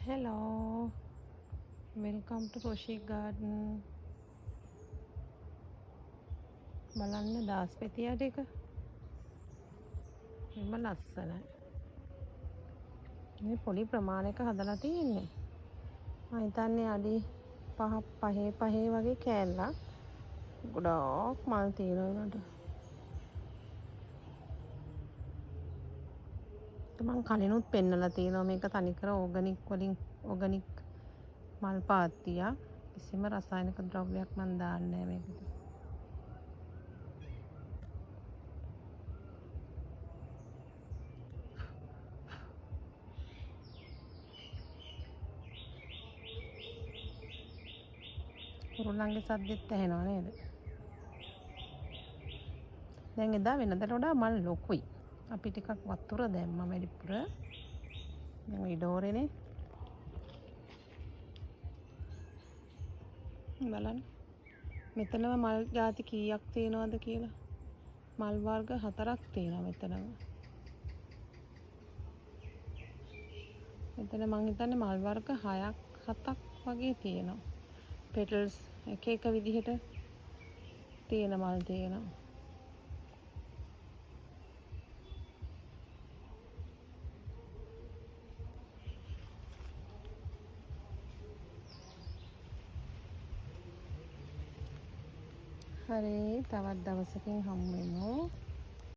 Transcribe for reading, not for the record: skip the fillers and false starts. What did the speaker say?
Hello, welcome to Roshi Garden. බලන්න දාස්පෙතියා ටික එම ලස්සනයි. මේ පොඩි ප්‍රමාණයක හදලා තියෙන්නේ. මම හිතන්නේ අඩි 5 වගේ කෑල්ලක්. ගොඩාක් මල් තියෙනවා උනට. මම කලිනුත් පෙන්නලා තියෙනවා මේක තනිකර ඕගනික් මල් පාත්තියක්. කිසිම රසායනික ද්‍රව්‍යයක් මම දාන්නේ නැහැ මේකට. කුරුල්ලන්ගේ සද්දෙත් ඇහෙනව නේද? දැන් එදා වෙනදට වඩා මල් ලොකුයි. අපි ටිකක් වතුර දැම්මා වැඩිපුර. දැන් ඉඩෝරේනේ. බලන්න. මෙතනම මල් ಜಾති කීයක් තියෙනවද කියලා. මල් වර්ග 4ක් තියෙනවා මෙතනම. මෙතන මං හිතන්නේ මල් වර්ග 6ක් 7ක් වගේ තියෙනවා. පෙටල්ස් එක විදිහට තියෙන මල් තියෙනවා. හරි තවත් දවසකින් හමු වෙමු.